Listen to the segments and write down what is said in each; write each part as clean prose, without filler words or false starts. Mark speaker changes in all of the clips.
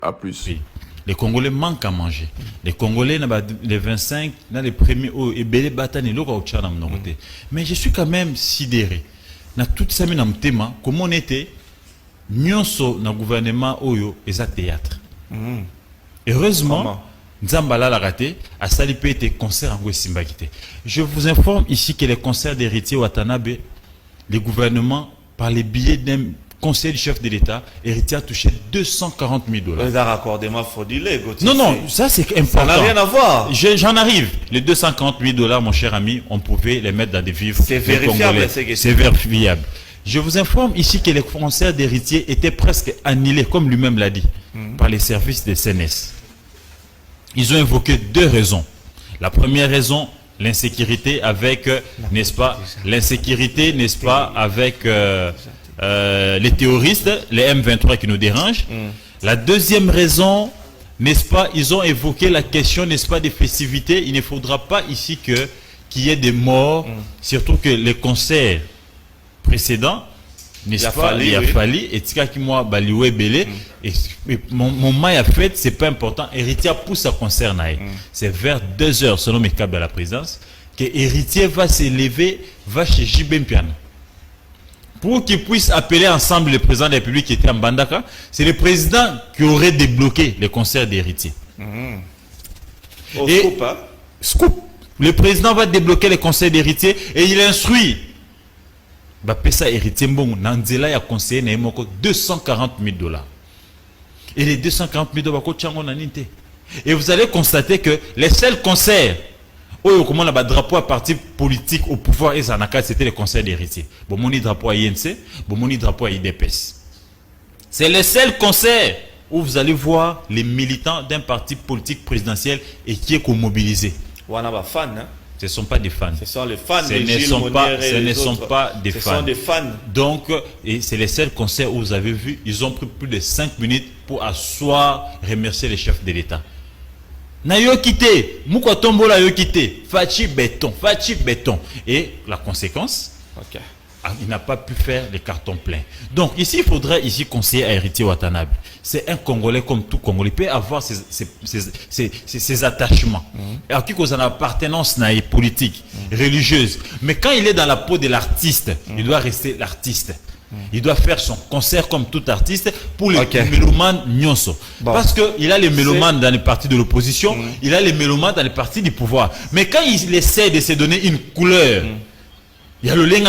Speaker 1: À plus.
Speaker 2: Oui. Les Congolais manquent à manger. Les Congolais, les 25, dans les premiers, et belé batani, mais je suis quand même sidéré. Dans toute ça, comment on était, nyonso dans le gouvernement Oyo et ça théâtre. Heureusement, Nzambala l'a raté, à Salipé était concert en Simbakité. Je vous informe ici que les concerts d'héritiers Watanabe, le gouvernement, par les billets d'un conseil du chef de l'État, héritier a touché 240 000 $.
Speaker 3: Les raccordements frauduleux.
Speaker 2: Non, non, ça c'est important.
Speaker 3: Ça n'a rien à voir.
Speaker 2: J'en arrive. Les 240 000 $, mon cher ami, on pouvait les mettre dans des vivres.
Speaker 3: C'est vérifiable.
Speaker 2: C'est vérifiable. Je vous informe ici que les concerts d'héritiers étaient presque annulés, comme lui-même l'a dit, par les services des CNS. Ils ont évoqué deux raisons. La première raison, l'insécurité avec, n'est-ce pas, l'insécurité, n'est-ce pas, avec les terroristes, les M23 qui nous dérangent. La deuxième raison, n'est-ce pas, ils ont évoqué la question, n'est-ce pas, des festivités. Il ne faudra pas ici qu'il y ait des morts, surtout que les concerts précédents, n'est-ce pas, il a fallu, et tika qui moi baliwe belé, et mon maille a fait, c'est pas important, héritier pousse à concert naï. C'est vers 2 heures, selon mes câbles à la présidence, que héritier va s'élever, va chez Jibem Piano. Pour qu'il puisse appeler ensemble le président de la République qui était en Bandaka, c'est le président qui aurait débloqué les concerts d'héritiers. Et scoop, le président va débloquer les concerts d'héritiers et il instruit. Bapesa héritier mbongo nanzela ya conseiller na yemoko 240 000 $. Et les 240 000 $, bako tchango na ninte. Et vous allez constater que les seuls concerts où comment on a drapeau à parti politique au pouvoir et Zanaka, c'était les concerts d'héritiers. Bon, mon drapeau à INC, bon, mon drapeau à IDPS. C'est les seuls concerts où vous allez voir les militants d'un parti politique présidentiel et qui est mobilisé. Ce ne sont pas des fans.
Speaker 3: Ce sont les fans
Speaker 2: ce ne sont pas des fans. Ce sont des fans. Donc, et c'est les seuls concerts où vous avez vu, ils ont pris plus de 5 minutes pour asseoir, remercier les chefs de l'État. Na yo quitté, Mouko Tombola yo quitté, Fachi béton. Et la conséquence, il n'a pas pu faire les cartons pleins. Donc ici, il faudrait conseiller à héritier Watanabe. C'est un Congolais comme tout Congolais. Il peut avoir ses attachements. Alors qu'il a une appartenance politique, religieuse. Mais quand il est dans la peau de l'artiste, il doit rester l'artiste. Il doit faire son concert comme tout artiste pour les mélomanes nyonso. Parce qu'il a les mélomanes dans les partis de l'opposition, il a les mélomanes dans les partis du pouvoir. Mais quand il essaie de se donner une couleur, il y a le lien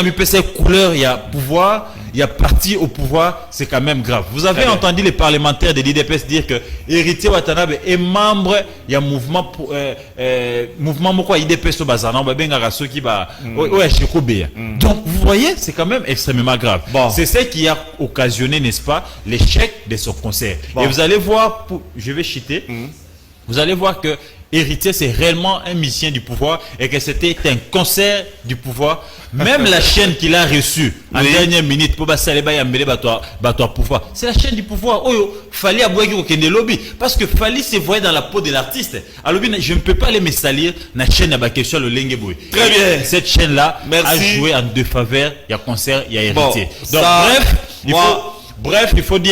Speaker 2: couleur, il y a pouvoir, il y a parti au pouvoir, c'est quand même grave. Vous avez entendu les parlementaires de l'IDPS dire que héritier Watanabe est membre, il y a mouvement mouvement IDPS au Bazana, donc vous voyez, c'est quand même extrêmement grave. C'est ce qui a occasionné, n'est-ce pas, l'échec de son concert. Et vous allez voir, je vais chiter, vous allez voir que héritier, c'est réellement un musicien du pouvoir et que c'était un concert du pouvoir. Même la chaîne qu'il a reçue en dernière minute pour pouvoir, c'est la chaîne du pouvoir. Oh, fallait abouer au Kende Lobby parce que fallait se voir dans la peau de l'artiste. Alors, je ne peux pas aller me salir la chaîne à question le Lengeboué.
Speaker 3: Très bien.
Speaker 2: Cette chaîne-là a joué en deux faveurs. Il y a concert, il y a héritier. Donc, bref, il faut dire.